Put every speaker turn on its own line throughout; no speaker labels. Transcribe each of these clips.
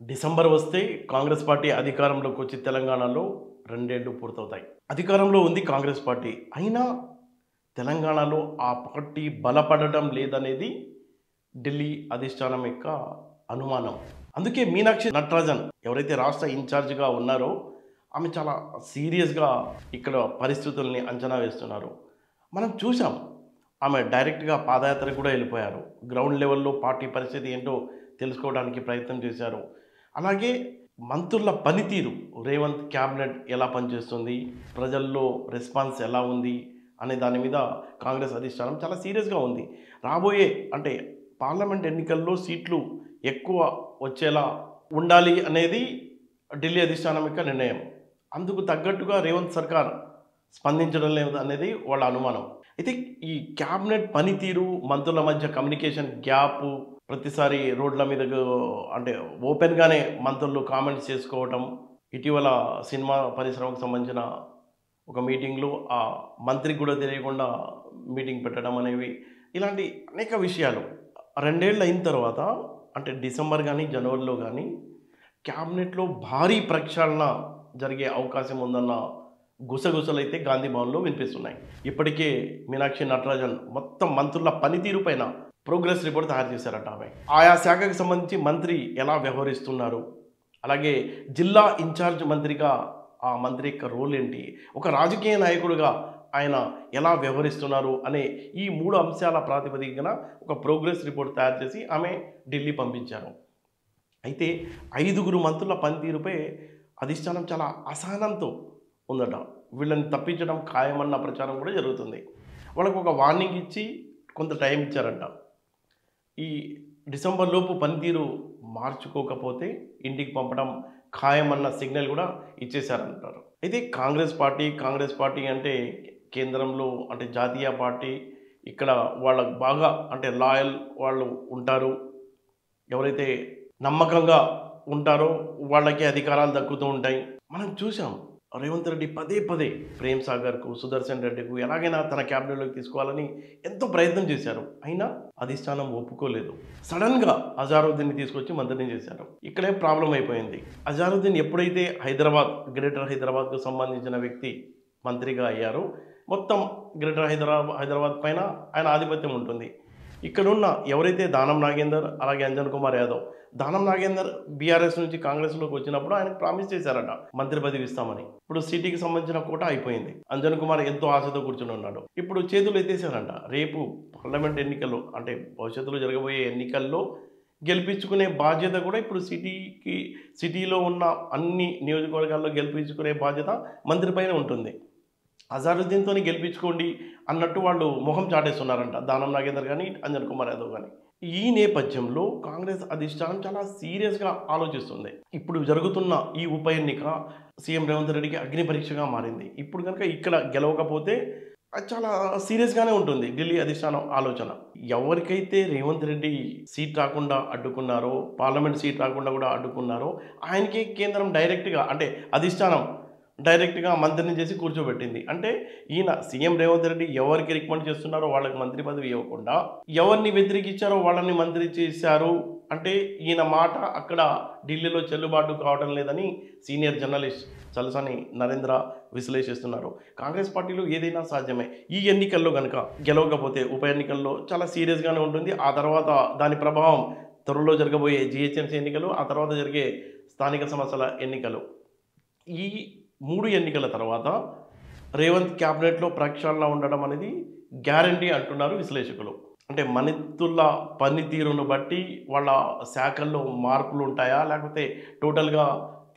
December వస్తే Congress party అధికారంలోకి వచ్చి తెలంగాణలో 2 ఏళ్లు పూర్తవుతాయి. అధికారంలో ఉంది కాంగ్రెస్ పార్టీ. అయినా తెలంగాణలో ఆ పార్టీ బలపడడం లేదనేది ఢిల్లీ అధిష్టానం యొక్క అనుమానం. అందుకే మీనాక్షి నటరాజన్ ఎవరైతే రాష్ట్ర ఇన్ఛార్జిగా ఉన్నారో ఆమె చాలా సీరియస్‌గా ఇక్కడ పరిస్థితుల్ని అంచనా వేస్తున్నారు. మనం చూసాం. ఆమె డైరెక్ట్‌గా పాదయాత్రకు కూడా వెళ్ళిపోయారు. గ్రౌండ్ లెవెల్‌లో పార్టీ పరిస్థితి ఏంటో తెలుసుకోవడానికి ప్రయత్నం చేశారు. అలాగే మంత్రుల పనితీరు, రేవంత్ క్యాబినెట్ ఎలా పనిచేస్తుంది, ప్రజల్లో రెస్పాన్స్ ఎలా ఉంది అనే దాని మీద కాంగ్రెస్ అధిష్టానం చాలా సీరియస్‌గా ఉంది. రాబోయే అంటే పార్లమెంట్ ఎన్నికల్లో సీట్లు ఎక్కువ వచ్చేలా ఉండాలి అనేది ఢిల్లీ అధిష్టానం యొక్క నిర్ణయం. అందుకు తగ్గట్టుగా రేవంత్ సర్కార్ స్పందించడం లేదు అనేది వాళ్ళ అనుమానం. అయితే ఈ క్యాబినెట్ పనితీరు, మంత్రుల మధ్య కమ్యూనికేషన్ గ్యాపు, ప్రతిసారి రోడ్ల మీదకు అంటే ఓపెన్‌గానే మంత్రులు కామెంట్స్ చేసుకోవటం, ఇటీవల సినిమా పరిశ్రమకు సంబంధించిన ఒక మీటింగ్‌లో ఆ మంత్రికి కూడా తెలియకుండా మీటింగ్ పెట్టడం అనేవి ఇలాంటి అనేక విషయాలు 2 ఏళ్ళు అయిన తర్వాత అంటే డిసెంబర్ గానీ, జనవరిలో గానీ క్యాబినెట్‌లో భారీ ప్రక్షాళన జరిగే అవకాశం ఉందన్న గుసగుసలైతే గాంధీ భవన్‌లో వినిపిస్తున్నాయి. ఇప్పటికే మీనాక్షి నటరాజన్ మొత్తం మంత్రుల పనితీరు పైన ప్రోగ్రెస్ రిపోర్ట్ తయారు చేశారట ఆమె. ఆయా శాఖకు సంబంధించి మంత్రి ఎలా వ్యవహరిస్తున్నారు, అలాగే జిల్లా ఇన్ఛార్జ్ మంత్రిగా ఆ మంత్రి యొక్క రోల్ ఏంటి, ఒక రాజకీయ నాయకుడిగా ఆయన ఎలా వ్యవహరిస్తున్నారు అనే ఈ 3 అంశాల ప్రాతిపదికన ఒక ప్రోగ్రెస్ రిపోర్ట్ తయారు చేసి ఆమె ఢిల్లీ పంపించారు. అయితే 5గురు మంత్రుల పనితీరుపై అధిష్టానం చాలా అసహనంతో ఉందట. వీళ్ళని తప్పించడం ఖాయమన్న ప్రచారం కూడా జరుగుతుంది. వాళ్ళకు ఒక వార్నింగ్ ఇచ్చి కొంత టైం ఇచ్చారంట. ఈ డిసెంబర్ లోపు పనితీరు మార్చుకోకపోతే ఇంటికి పంపడం ఖాయమన్న సిగ్నల్ కూడా ఇచ్చేశారంటారు. అయితే కాంగ్రెస్ పార్టీ అంటే కేంద్రంలో అంటే జాతీయ పార్టీ, ఇక్కడ వాళ్ళకు బాగా అంటే లాయల్ వాళ్ళు ఉంటారు. ఎవరైతే నమ్మకంగా ఉంటారో వాళ్ళకి అధికారాలు దక్కుతూ ఉంటాయి. మనం చూసాం రేవంత్ రెడ్డి పదే పదే ప్రేమ్ సాగర్కు, సుదర్శన్ రెడ్డికు ఎలాగైనా తన క్యాబినెట్లోకి తీసుకోవాలని ఎంతో ప్రయత్నం చేశారు. అయినా అధిష్టానం ఒప్పుకోలేదు. సడన్గా అజారుద్దీన్ని తీసుకొచ్చి మంత్రిని చేశారు. ఇక్కడే ప్రాబ్లం అయిపోయింది. అజారుద్దీన్ ఎప్పుడైతే గ్రేటర్ హైదరాబాద్కు సంబంధించిన వ్యక్తి మంత్రిగా అయ్యారో మొత్తం గ్రేటర్ హైదరాబాద్ పైన ఆయన ఆధిపత్యం ఉంటుంది. ఇక్కడున్న ఎవరైతే దానం నాగేందర్ అలాగే అంజన్ కుమార్ యాదవ్, దానం నాగేందర్ బీఆర్ఎస్ నుంచి కాంగ్రెస్లోకి వచ్చినప్పుడు ఆయనకు ప్రామిస్ చేశారట మంత్రి పదవి ఇస్తామని. ఇప్పుడు సిటీకి సంబంధించిన కోట అయిపోయింది. అంజన్ కుమార్ ఎంతో ఆశతో కూర్చుని ఉన్నాడు. ఇప్పుడు చేతులు ఎత్తేసారంట. రేపు పార్లమెంట్ ఎన్నికల్లో అంటే భవిష్యత్తులో జరగబోయే ఎన్నికల్లో గెలిపించుకునే బాధ్యత కూడా ఇప్పుడు సిటీలో ఉన్న అన్ని నియోజకవర్గాల్లో గెలిపించుకునే బాధ్యత మంత్రి పైన ఉంటుంది. అజారుద్దీన్తో గెలిపించుకోండి అన్నట్టు వాళ్ళు మొహం చాటేస్తున్నారంట, దానం నాగేందర్ కానీ అంజన్ కుమార్ యాదవ్ కానీ. ఈ నేపథ్యంలో కాంగ్రెస్ అధిష్టానం చాలా సీరియస్గా ఆలోచిస్తుంది. ఇప్పుడు జరుగుతున్న ఈ ఉప ఎన్నిక సీఎం రేవంత్ రెడ్డికి అగ్ని పరీక్షగా మారింది. ఇప్పుడు కనుక ఇక్కడ గెలవకపోతే అది చాలా సీరియస్గానే ఉంటుంది ఢిల్లీ అధిష్టానం ఆలోచన. ఎవరికైతే రేవంత్ రెడ్డి సీట్ రాకుండా అడ్డుకున్నారో, పార్లమెంట్ సీట్ రాకుండా కూడా అడ్డుకున్నారో ఆయనకి కేంద్రం డైరెక్ట్గా అంటే అధిష్టానం డైరెక్ట్గా మంత్రిని చేసి కూర్చోబెట్టింది. అంటే ఈయన సీఎం రేవంత్ రెడ్డి ఎవరికి రికమెండ్ చేస్తున్నారో వాళ్ళకి మంత్రి పదవి ఇవ్వకుండా ఎవరిని వ్యతిరేకించారో వాళ్ళని మంత్రి చేశారు. అంటే ఈయన మాట అక్కడ ఢిల్లీలో చెల్లుబాటు కావడం లేదని సీనియర్ జర్నలిస్ట్ చలసాని నరేంద్ర విశ్లేషిస్తున్నారు. కాంగ్రెస్ పార్టీలో ఏదైనా సాధ్యమే. ఈ ఎన్నికల్లో కనుక గెలవకపోతే ఉప ఎన్నికల్లో చాలా సీరియస్గానే ఉంటుంది. ఆ తర్వాత దాని ప్రభావం త్వరలో జరగబోయే జీహెచ్ఎంసీ ఎన్నికలు, ఆ తర్వాత జరిగే స్థానిక సంస్థల ఎన్నికలు. ఈ 3 ఎన్నికల తర్వాత రేవంత్ క్యాబినెట్లో ప్రక్షాళన ఉండడం అనేది గ్యారంటీ అంటున్నారు విశ్లేషకులు. అంటే మంత్రుల పనితీరును బట్టి వాళ్ళ శాఖల్లో మార్పులు ఉంటాయా, లేకపోతే టోటల్గా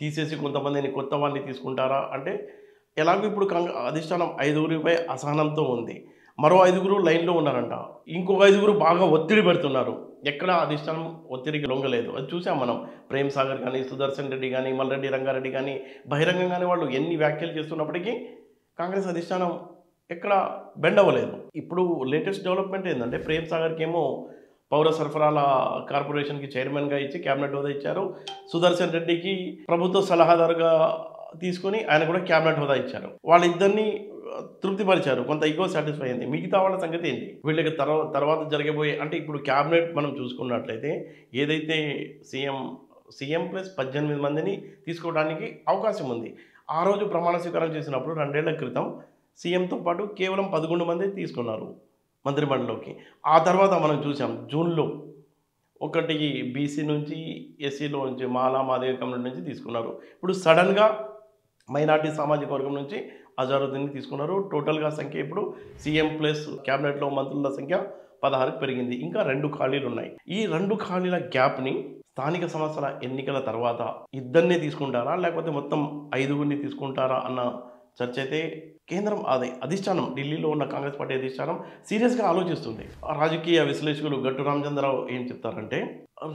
తీసేసి కొంతమందిని కొత్త వాడిని తీసుకుంటారా అంటే ఎలాగో ఇప్పుడు అధిష్టానం 5గురిపై అసహనంతో ఉంది. మరో 5గురు లైన్లో ఉన్నారంట. ఇంకొక 5గురు బాగా ఒత్తిడి పెడుతున్నారు. ఎక్కడ అధిష్టానం ఒత్తిడికి లొంగలేదు. అది చూసాం మనం. ప్రేమ్ సాగర్ కానీ, సుదర్శన్ రెడ్డి కానీ, మల్రెడ్డి రంగారెడ్డి కానీ బహిరంగంగానే వాళ్ళు ఎన్ని వ్యాఖ్యలు చేస్తున్నప్పటికీ కాంగ్రెస్ అధిష్టానం ఎక్కడ బెండ్ అవ్వలేదు. ఇప్పుడు లేటెస్ట్ డెవలప్మెంట్ ఏంటంటే ప్రేమ్ సాగర్కి ఏమో పౌర సరఫరాల కార్పొరేషన్కి చైర్మన్గా ఇచ్చి క్యాబినెట్ హోదా ఇచ్చారు. సుదర్శన్ రెడ్డికి ప్రభుత్వ సలహాదారుగా తీసుకొని ఆయన కూడా క్యాబినెట్ హోదా ఇచ్చారు. వాళ్ళిద్దరిని తృప్తిపరిచారు. కొంత ఈగో సాటిస్ఫై అయింది. మిగతా వాళ్ళ సంగతి ఏంటి? వీళ్ళకి తర్వాత జరగబోయే అంటే ఇప్పుడు క్యాబినెట్ మనం చూసుకున్నట్లయితే ఏదైతే సీఎం సీఎం ప్లస్ 18 మందిని తీసుకోవడానికి అవకాశం ఉంది. ఆ రోజు ప్రమాణ స్వీకారం చేసినప్పుడు 2 ఏళ్ల క్రితం సీఎంతో పాటు కేవలం 11 మందే తీసుకున్నారు మంత్రిమండలిలోకి. ఆ తర్వాత మనం చూసాం జూన్‌లో ఒకటి బీసీ నుంచి, ఎస్సీలో నుంచి మాల, మాదిగ కమ్యూనిటీ నుంచి తీసుకున్నారు. ఇప్పుడు సడెన్‌గా మైనారిటీ సామాజిక వర్గం నుంచి అజారుద్దీన్‌ని తీసుకున్నారు. టోటల్‌గా సంఖ్య ఇప్పుడు సీఎం ప్లస్ క్యాబినెట్‌లో మంత్రుల సంఖ్య 16కి పెరిగింది. ఇంకా 2 ఖాళీలున్నాయి. ఈ 2 ఖాళీల గ్యాప్‌ని స్థానిక సంస్థల ఎన్నికల తర్వాత ఇద్దరిని తీసుకుంటారా? లేకపోతే మొత్తం 5గురిని తీసుకుంటారా అన్న చర్చ అయితే కేంద్రం అధిష్టానం ఢిల్లీలో ఉన్న కాంగ్రెస్ పార్టీ అధిష్టానం సీరియస్‌గా ఆలోచిస్తుంది. రాజకీయ విశ్లేషకులు గట్టు రామచంద్రరావు ఏం చెప్తారంటే,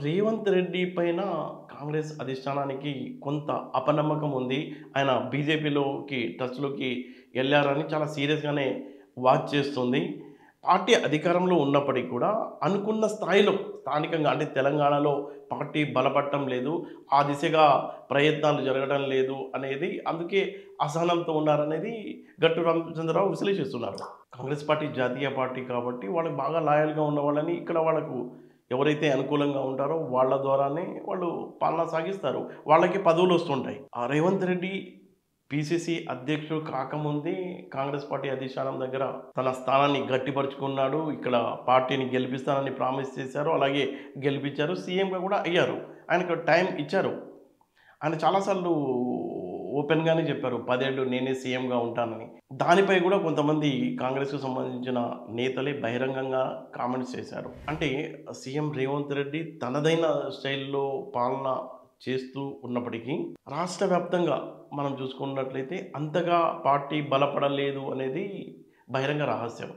రేవంత్ రెడ్డి పైన కాంగ్రెస్ అధిష్టానానికి కొంత అపనమ్మకం ఉంది. ఆయన బీజేపీలోకి టచ్‌లోకి ఎళ్లారని చాలా సీరియస్‌గానే వాచ్ చేస్తుంది. పార్టీ అధికారంలో ఉన్నప్పటికీ కూడా అనుకున్న స్థాయిలో స్థానికంగా అంటే తెలంగాణలో పార్టీ బలపడటం లేదు. ఆ దిశగా ప్రయత్నాలు జరగడం లేదు అనేది అందుకే అసహనంతో ఉన్నారనేది గట్టు రామచంద్రరావు విశ్లేషిస్తున్నారు. కాంగ్రెస్ పార్టీ జాతీయ పార్టీ కాబట్టి వాళ్ళకి బాగా లాయల్‌గా ఉన్న వాళ్ళని ఇక్కడ వాళ్ళకు ఎవరైతే అనుకూలంగా ఉంటారో వాళ్ళ ద్వారానే వాళ్ళు పాలన సాగిస్తారు. వాళ్ళకి పదవులు వస్తుంటాయి. ఆ రేవంత్ రెడ్డి పీసీసీ అధ్యక్షుడు కాకముందే కాంగ్రెస్ పార్టీ అధిష్టానం దగ్గర తన స్థానాన్ని గట్టిపరుచుకున్నాడు. ఇక్కడ పార్టీని గెలిపిస్తానని ప్రామిస్ చేశారు. అలాగే గెలిపించారు. సీఎంగా కూడా అయ్యారు. ఆయనకు టైం ఇచ్చారు. ఆయన చాలాసార్లు ఓపెన్‌గానే చెప్పారు. 10 ఏళ్ళు నేనే సీఎంగా ఉంటానని. దానిపై కూడా కొంతమంది కాంగ్రెస్‌కు సంబంధించిన నేతలే బహిరంగంగా కామెంట్స్ చేశారు. అంటే సీఎం రేవంత్ రెడ్డి తనదైన స్టైల్‌లో పాలన చేస్తూ ఉన్నప్పటికీ రాష్ట్ర వ్యాప్తంగా మనం చూసుకున్నట్లయితే అంతగా పార్టీ బలపడలేదు అనేది బహిరంగ రహస్యం.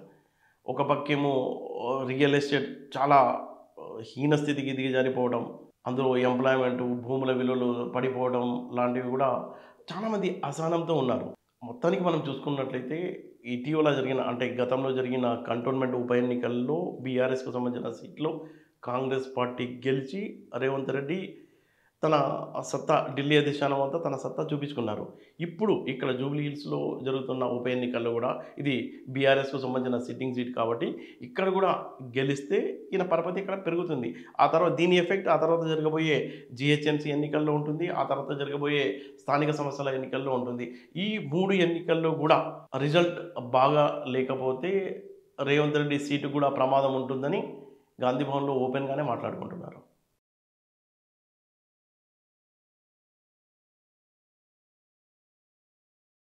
ఒక పక్కేమో రియల్ ఎస్టేట్ చాలా హీన స్థితికి దిగజారిపోవడం, అందులో ఎంప్లాయ్‌మెంటు, భూముల విలువలు పడిపోవడం లాంటివి కూడా చాలామంది అసహనంతో ఉన్నారు. మొత్తానికి మనం చూసుకున్నట్లయితే ఇటీవల జరిగిన అంటే గతంలో జరిగిన కంటోన్మెంట్ ఉప ఎన్నికల్లో బీఆర్ఎస్‌కు సంబంధించిన సీట్‌లో కాంగ్రెస్ పార్టీ గెలిచి రేవంత్ రెడ్డి తన సత్తా ఢిల్లీ అధిష్టానం అంతా తన సత్తా చూపించుకున్నారు. ఇప్పుడు ఇక్కడ జూబ్లీ హిల్స్‌లో జరుగుతున్న ఉప ఎన్నికల్లో కూడా ఇది బీఆర్ఎస్‌కు సంబంధించిన సిట్టింగ్ సీట్ కాబట్టి ఇక్కడ కూడా గెలిస్తే ఈయన పరపతి ఇక్కడ పెరుగుతుంది. ఆ తర్వాత దీని ఎఫెక్ట్ ఆ తర్వాత జరగబోయే జీహెచ్ఎంసీ ఎన్నికల్లో ఉంటుంది. ఆ తర్వాత జరగబోయే స్థానిక సంస్థల ఎన్నికల్లో ఉంటుంది. ఈ 3 ఎన్నికల్లో కూడా రిజల్ట్ బాగా లేకపోతే రేవంత్ రెడ్డి సీటు కూడా ప్రమాదం ఉంటుందని గాంధీ భవన్‌లో ఓపెన్‌గానే మాట్లాడుకుంటున్నారు.